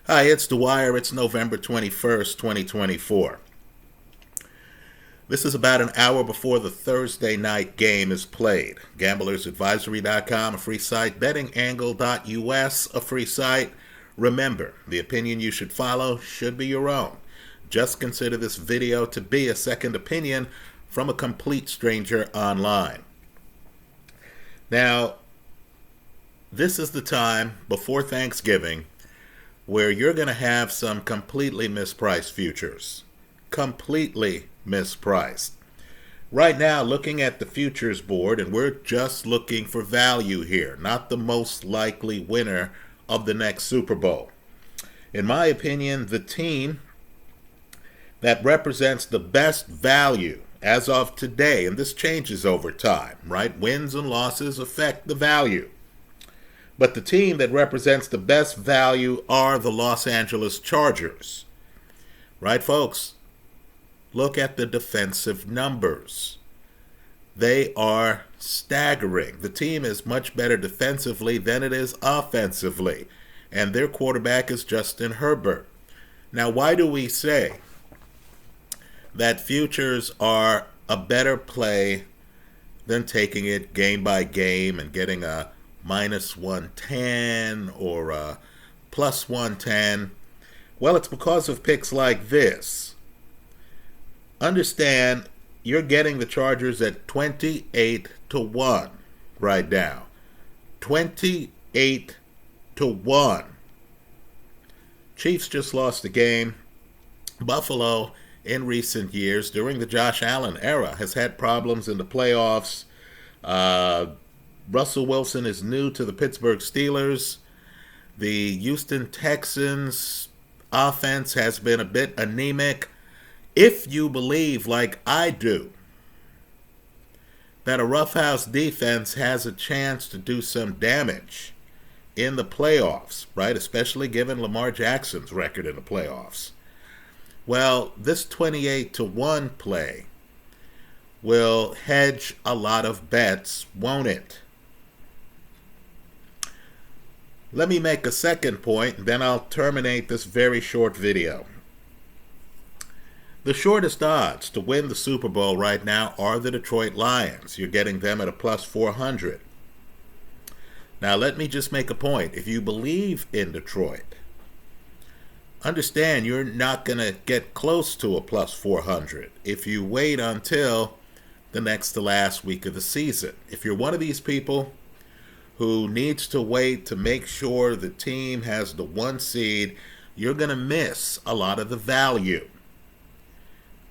Hi, it's Dwyer. It's November 21st, 2024. This is about an hour before the Thursday night game is played. GamblersAdvisory.com, a free site. BettingAngle.us, a free site. Remember, the opinion you should follow should be your own. Just consider this video to be a second opinion from a complete stranger online. Now, this is the time before Thanksgiving where you're going to have some completely mispriced futures. Completely mispriced. Right now, looking at the futures board, and we're just looking for value here, not the most likely winner of the next Super Bowl. In my opinion, the team that represents the best value as of today, and this changes over time, right? Wins and losses affect the value. But the team that represents the best value are the Los Angeles Chargers. Right, folks? Look at the defensive numbers. They are staggering. The team is much better defensively than it is offensively. And their quarterback is Justin Herbert. Now, why do we say that futures are a better play than taking it game by game and getting a minus 110 or a plus 110? Well, it's because of picks like this. Understand, you're getting the Chargers at 28-1 right now. 28-1. Chiefs just lost the game. Buffalo, in recent years, during the Josh Allen era, has had problems in the playoffs. Russell Wilson is new to the Pittsburgh Steelers. The Houston Texans offense has been a bit anemic. If you believe, like I do, that a roughhouse defense has a chance to do some damage in the playoffs, right, especially given Lamar Jackson's record in the playoffs, well, this 28-1 play will hedge a lot of bets, won't it? Let me make a second point, and then I'll terminate this very short video. The shortest odds to win the Super Bowl right now are the Detroit Lions. You're getting them at a plus 400. Now, let me just make a point. If you believe in Detroit, understand you're not going to get close to a plus 400 if you wait until the next to last week of the season. If you're one of these people who needs to wait to make sure the team has the one seed, you're going to miss a lot of the value.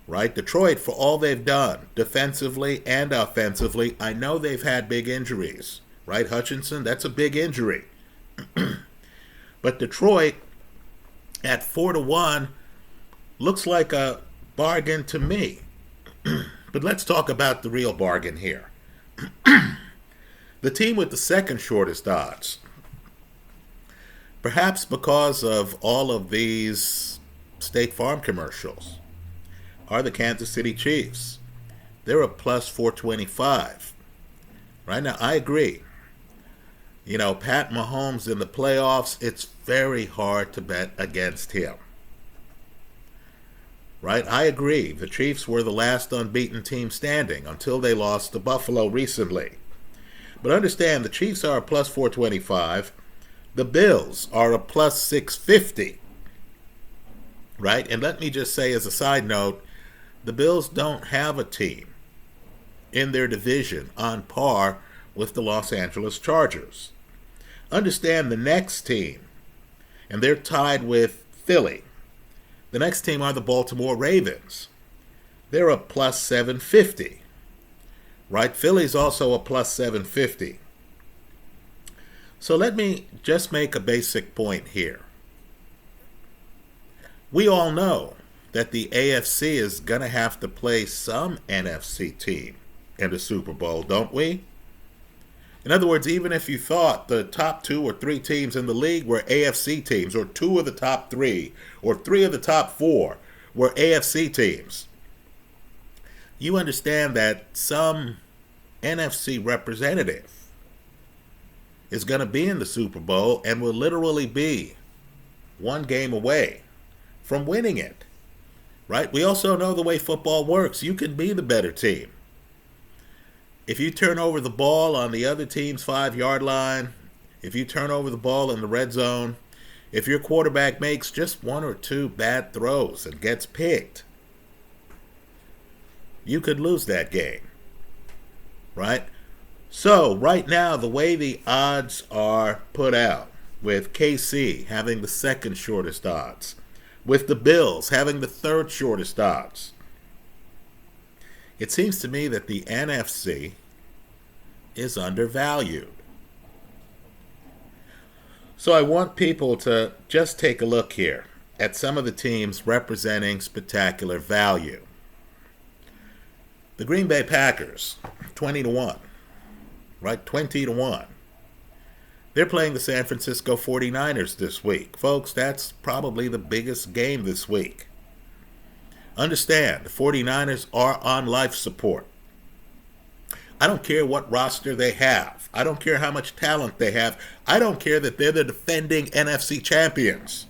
Right? Detroit, for all they've done, defensively and offensively, I know they've had big injuries. Right, Hutchinson? That's a big injury. But Detroit, at 4-1, looks like a bargain to me. But let's talk about the real bargain here. The team with the second shortest odds, perhaps because of all of these State Farm commercials, are the Kansas City Chiefs. They're a plus 425. Right now, I agree. You know, Pat Mahomes in the playoffs, it's very hard to bet against him. Right? I agree. The Chiefs were the last unbeaten team standing until they lost to Buffalo recently. But understand, the Chiefs are a plus 425. The Bills are a plus 650. Right? And let me just say as a side note, the Bills don't have a team in their division on par with the Los Angeles Chargers. Understand the next team, and they're tied with Philly. The next team are the Baltimore Ravens. They're a plus 750. Right? Philly's also a plus 750. So let me just make a basic point here. We all know that the AFC is going to have to play some NFC team in the Super Bowl, don't we? In other words, even if you thought the top 2 or 3 teams in the league were AFC teams, or 2 of the top 3, or 3 of the top 4 were AFC teams, you understand that some NFC representative is going to be in the Super Bowl and will literally be one game away from winning it. Right? We also know the way football works. You can be the better team. If you turn over the ball on the other team's 5-yard line, if you turn over the ball in the red zone, if your quarterback makes just 1 or 2 bad throws and gets picked, you could lose that game. Right? So, right now, the way the odds are put out, with KC having the second shortest odds, with the Bills having the third shortest odds, it seems to me that the NFC is undervalued. So I want people to just take a look here at some of the teams representing spectacular value. The Green Bay Packers, 20-1, right? 20-1. They're playing the San Francisco 49ers this week. Folks, that's probably the biggest game this week. Understand, the 49ers are on life support. I don't care what roster they have. I don't care how much talent they have. I don't care that they're the defending NFC champions.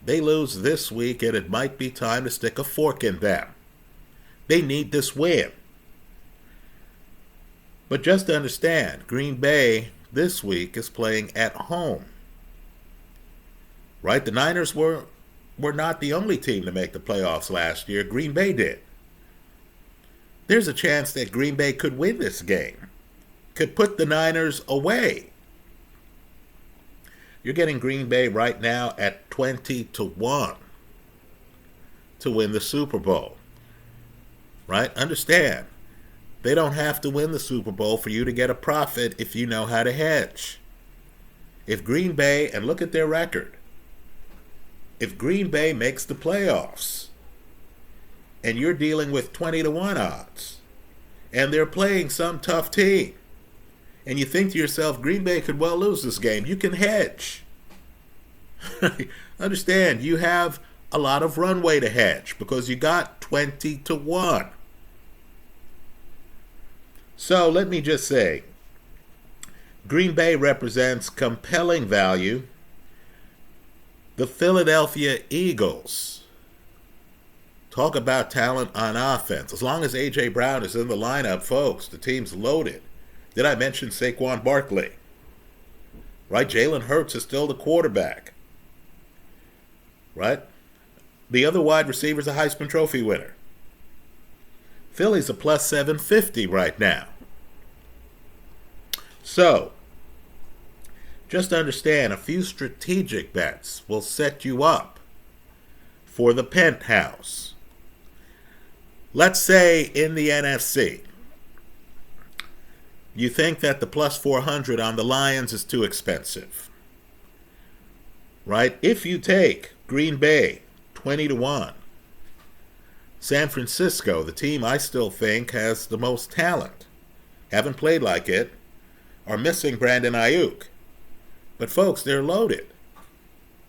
They lose this week, and it might be time to stick a fork in them. They need this win. But just to understand, Green Bay this week is playing at home. Right? The Niners were not the only team to make the playoffs last year. Green Bay did. There's a chance that Green Bay could win this game, could put the Niners away. You're getting Green Bay right now at 20-1 to win the Super Bowl. Right? Understand, they don't have to win the Super Bowl for you to get a profit if you know how to hedge. If Green Bay, and look at their record, if Green Bay makes the playoffs, and you're dealing with 20-1 odds, and they're playing some tough team, and you think to yourself, Green Bay could well lose this game, you can hedge. Understand, you have a lot of runway to hedge because you got 20-1. So let me just say, Green Bay represents compelling value. The Philadelphia Eagles, talk about talent on offense. As long as A.J. Brown is in the lineup, folks, the team's loaded. Did I mention Saquon Barkley? Right? Jalen Hurts is still the quarterback. Right? The other wide receiver is a Heisman Trophy winner. Philly's a plus 750 right now. So, just understand, a few strategic bets will set you up for the penthouse. Let's say in the NFC, you think that the plus 400 on the Lions is too expensive. Right? If you take Green Bay 20-1, San Francisco, the team I still think has the most talent, haven't played like it, are missing Brandon Ayuk. But folks, they're loaded.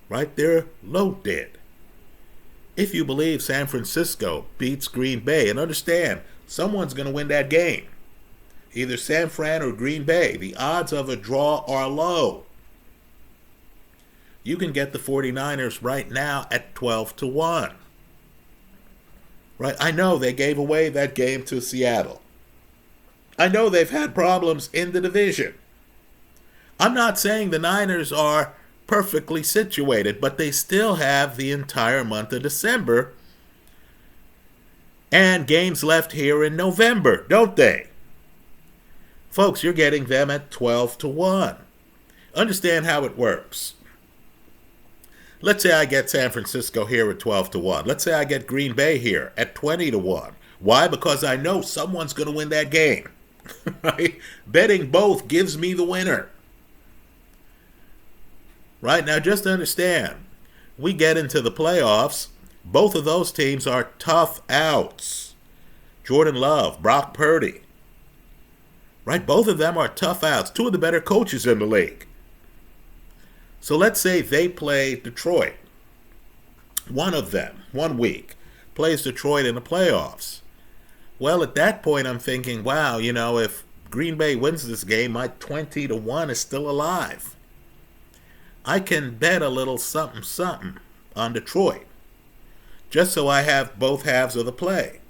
Right? They're loaded. If you believe San Francisco beats Green Bay, and understand, someone's going to win that game. Either San Fran or Green Bay. The odds of a draw are low. You can get the 49ers right now at 12-1. Right? I know they gave away that game to Seattle. I know they've had problems in the division. I'm not saying the Niners are perfectly situated, but they still have the entire month of December and games left here in November, don't they? Folks, you're getting them at 12-1. Understand how it works. Let's say I get San Francisco here at 12-1. Let's say I get Green Bay here at 20-1. Why? Because I know someone's going to win that game. Right? Betting both gives me the winner. Right? Now just understand, we get into the playoffs, both of those teams are tough outs. Jordan Love, Brock Purdy. Right? Both of them are tough outs. Two of the better coaches in the league. So let's say they play Detroit. One of them, 1 week, plays Detroit in the playoffs. Well, at that point, I'm thinking, wow, if Green Bay wins this game, my 20-1 is still alive. I can bet a little something something on Detroit, just so I have both halves of the play.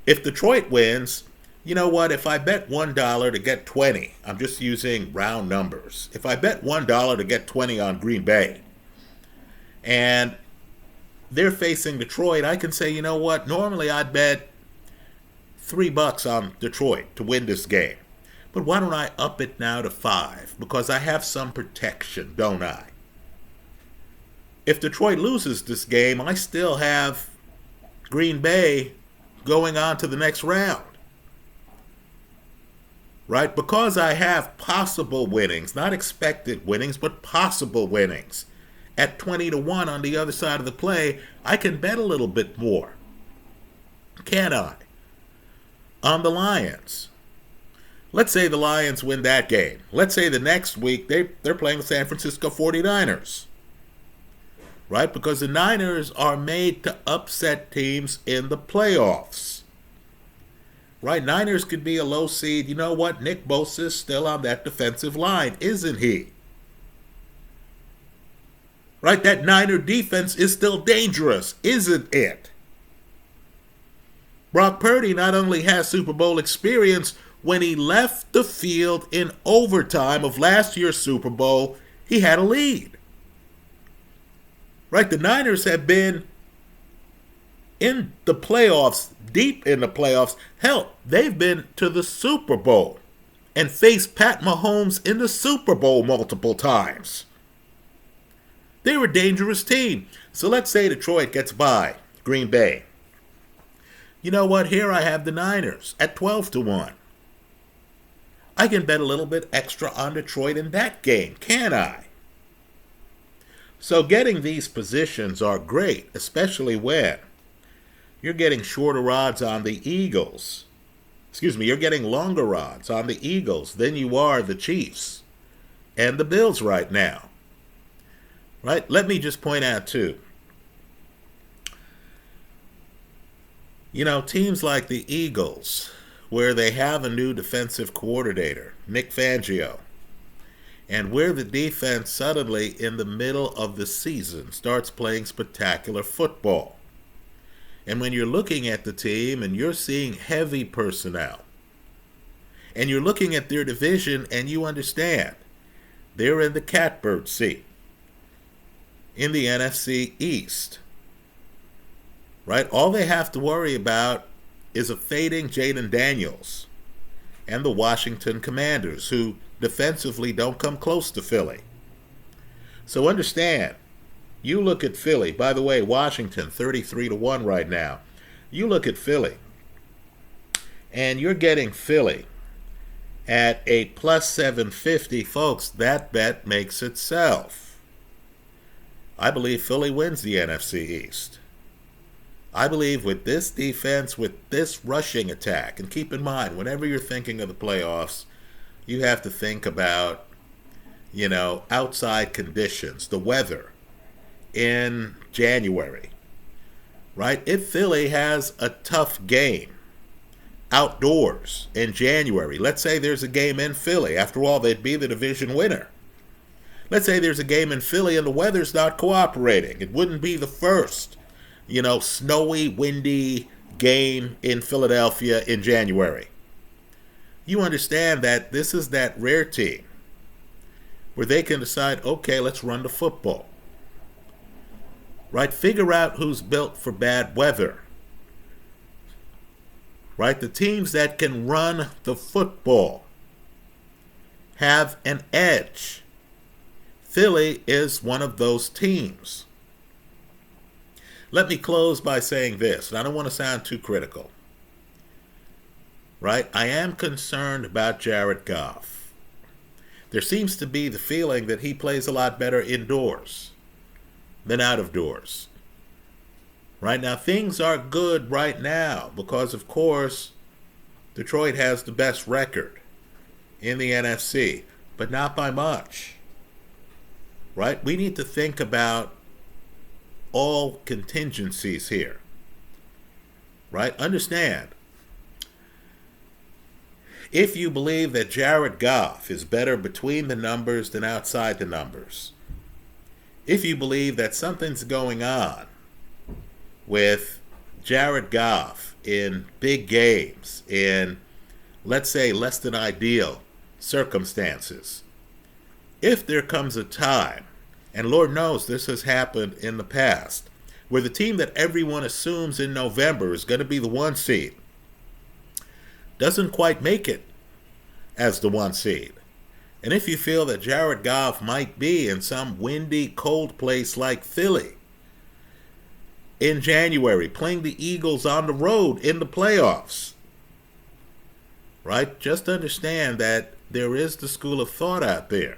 If Detroit wins, you know what? If I bet $1 to get 20, I'm just using round numbers. If I bet $1 to get 20 on Green Bay, and they're facing Detroit, I can say, you know what? Normally I'd bet $3 on Detroit to win this game. But why don't I up it now to 5? Because I have some protection, don't I? If Detroit loses this game, I still have Green Bay going on to the next round. Right? Because I have possible winnings, not expected winnings, but possible winnings. At 20-1 on the other side of the play, I can bet a little bit more. Can I? On the Lions. Let's say the Lions win that game. Let's say the next week they're playing the San Francisco 49ers. Right? Because the Niners are made to upset teams in the playoffs. Right? Niners could be a low seed. You know what? Nick Bosa is still on that defensive line, isn't he? Right? That Niner defense is still dangerous, isn't it? Brock Purdy not only has Super Bowl experience, when he left the field in overtime of last year's Super Bowl, he had a lead. Right? The Niners have been in the playoffs, deep in the playoffs. Hell, they've been to the Super Bowl and faced Pat Mahomes in the Super Bowl multiple times. They were a dangerous team. So let's say Detroit gets by Green Bay. You know what? Here I have the Niners at 12-1. I can bet a little bit extra on Detroit in that game, can I? So getting these positions are great, especially when you're getting shorter odds on the Eagles. You're getting longer odds on the Eagles than you are the Chiefs and the Bills right now. Right? Let me just point out, too. You know, teams like the Eagles, where they have a new defensive coordinator, Nick Fangio, and where the defense suddenly in the middle of the season starts playing spectacular football. And when you're looking at the team and you're seeing heavy personnel, and you're looking at their division and you understand they're in the catbird seat in the NFC East, right? All they have to worry about is a fading Jaden Daniels and the Washington Commanders, who defensively don't come close to Philly. So understand, you look at Philly. By the way, Washington 33-1 right now. You look at Philly, and you're getting Philly at a plus 750. Folks, that bet makes itself. I believe Philly wins the NFC East. I believe with this defense, with this rushing attack, and keep in mind, whenever you're thinking of the playoffs, you have to think about, outside conditions, the weather in January, right? If Philly has a tough game outdoors in January, let's say there's a game in Philly, after all, they'd be the division winner. Let's say there's a game in Philly and the weather's not cooperating. It wouldn't be the first, snowy, windy game in Philadelphia in January. You understand that this is that rare team where they can decide, okay, let's run the football. Right? Figure out who's built for bad weather. Right? The teams that can run the football have an edge. Philly is one of those teams. Let me close by saying this, and I don't want to sound too critical. Right? I am concerned about Jared Goff. There seems to be the feeling that he plays a lot better indoors than out of doors. Right now, things are good right now because, of course, Detroit has the best record in the NFC, but not by much. Right? We need to think about all contingencies here. Right? Understand, If you believe that Jared Goff is better between the numbers than outside the numbers, if you believe that something's going on with Jared Goff in big games, in, let's say, less than ideal circumstances, if there comes a time, and Lord knows this has happened in the past, where the team that everyone assumes in November is going to be the 1 seed doesn't quite make it as the 1 seed. And if you feel that Jared Goff might be in some windy, cold place like Philly in January, playing the Eagles on the road in the playoffs, right? Just understand that there is the school of thought out there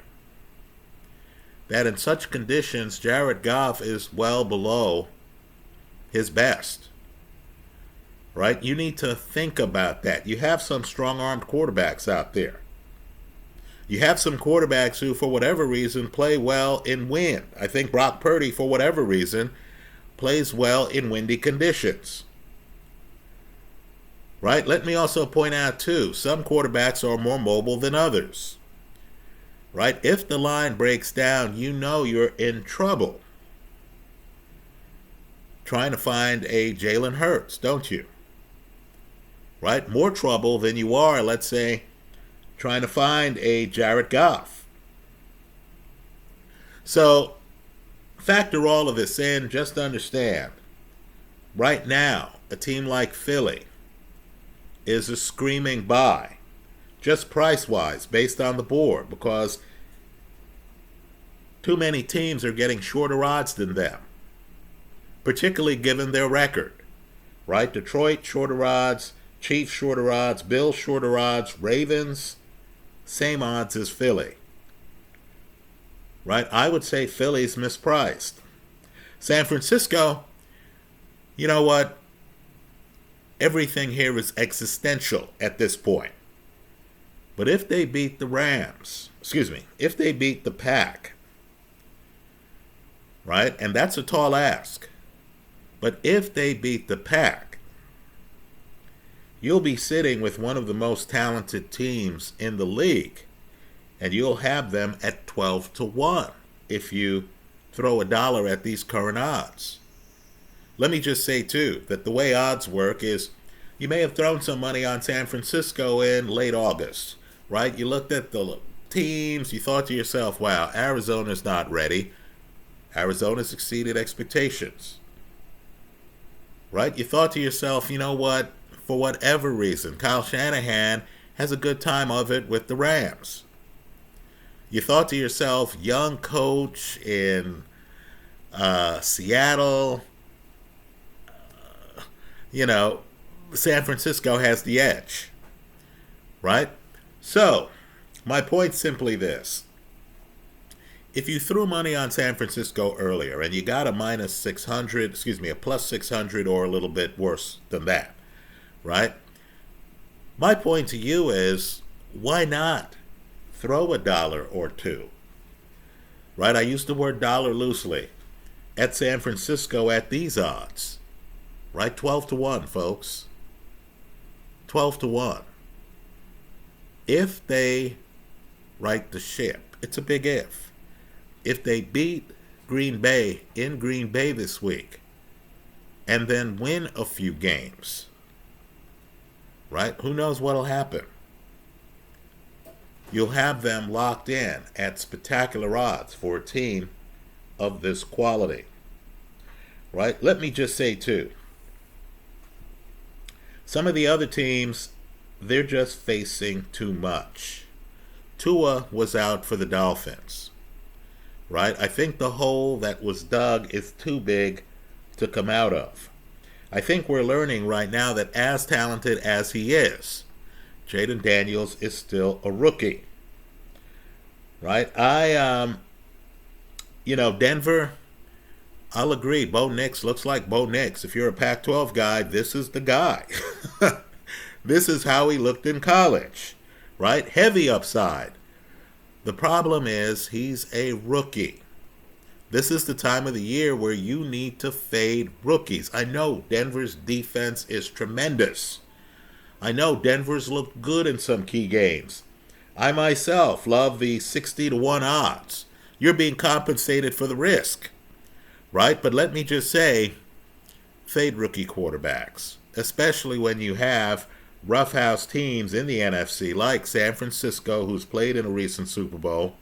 that in such conditions, Jared Goff is well below his best, right? You need to think about that. You have some strong-armed quarterbacks out there. You have some quarterbacks who, for whatever reason, play well in wind. I think Brock Purdy, for whatever reason, plays well in windy conditions, right? Let me also point out, too, some quarterbacks are more mobile than others, right? If the line breaks down, you know you're in trouble trying to find a Jalen Hurts, don't you? Right? More trouble than you are, let's say, trying to find a Jared Goff. So, factor all of this in, just understand, right now, a team like Philly is a screaming buy, just price-wise, based on the board, because too many teams are getting shorter odds than them, particularly given their record, right? Detroit, shorter odds. Chiefs, shorter odds. Bills, shorter odds. Ravens, same odds as Philly, right? I would say Philly's mispriced. San Francisco, you know what? Everything here is existential at this point. But if they beat the Rams, if they beat the Pack, right? And that's a tall ask. But if they beat the Pack, you'll be sitting with one of the most talented teams in the league, and you'll have them at 12-1 if you throw $1 at these current odds. Let me just say, too, that the way odds work is you may have thrown some money on San Francisco in late August, right? You looked at the teams, you thought to yourself, wow, Arizona's not ready. Arizona's exceeded expectations, right? You thought to yourself, you know what? For whatever reason, Kyle Shanahan has a good time of it with the Rams. You thought to yourself, young coach in Seattle, San Francisco has the edge, right? So, my point's simply this. If you threw money on San Francisco earlier and you got a plus 600 or a little bit worse than that, right? My point to you is, why not throw $1 or $2? Right? I use the word dollar loosely. At San Francisco at these odds. Right? 12-1, folks. 12-1. If they right the ship, it's a big if. If they beat Green Bay in Green Bay this week and then win a few games, right? Who knows what'll happen? You'll have them locked in at spectacular odds for a team of this quality, right? Let me just say, too, some of the other teams, they're just facing too much. Tua was out for the Dolphins, right? I think the hole that was dug is too big to come out of. I think we're learning right now that as talented as he is, Jaden Daniels is still a rookie, right? Denver, I'll agree. Bo Nix looks like Bo Nix. If you're a Pac-12 guy, this is the guy. This is how he looked in college, right? Heavy upside. The problem is he's a rookie. This is the time of the year where you need to fade rookies. I know Denver's defense is tremendous, I know Denver's looked good in some key games. I myself love the 60 to 1 odds. You're being compensated for the risk, right? But let me just say, fade rookie quarterbacks, especially when you have roughhouse teams in the NFC like San Francisco, who's played in a recent Super Bowl,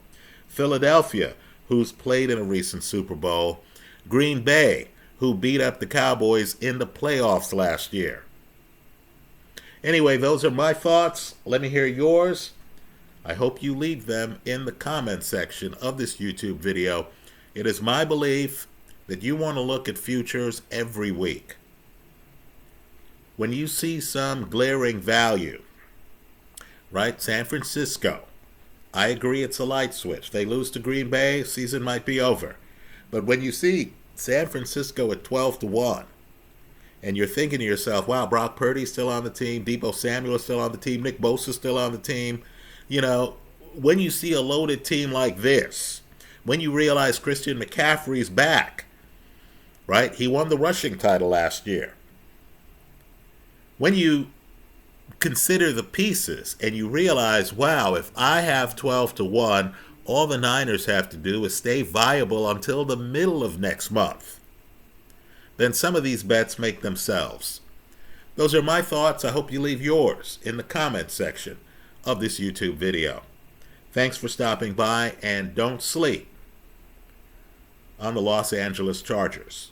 Philadelphia, who's played in a recent Super Bowl, Green Bay, who beat up the Cowboys in the playoffs last year. Anyway, those are my thoughts. Let me hear yours. I hope you leave them in the comment section of this YouTube video. It is my belief that you want to look at futures every week. When you see some glaring value, right? San Francisco, I agree it's a light switch. They lose to Green Bay, season might be over. But when you see San Francisco at 12 to 1, and you're thinking to yourself, wow, Brock Purdy's still on the team, Deebo Samuel's still on the team, Nick Bosa's still on the team. You know, when you see a loaded team like this, when you realize Christian McCaffrey's back, right? He won the rushing title last year. When you consider the pieces and you realize, wow, if I have 12 to 1, all the Niners have to do is stay viable until the middle of next month, then some of these bets make themselves. Those are my thoughts. I hope you leave yours in the comment section of this YouTube video. Thanks for stopping by, and don't sleep on the Los Angeles Chargers.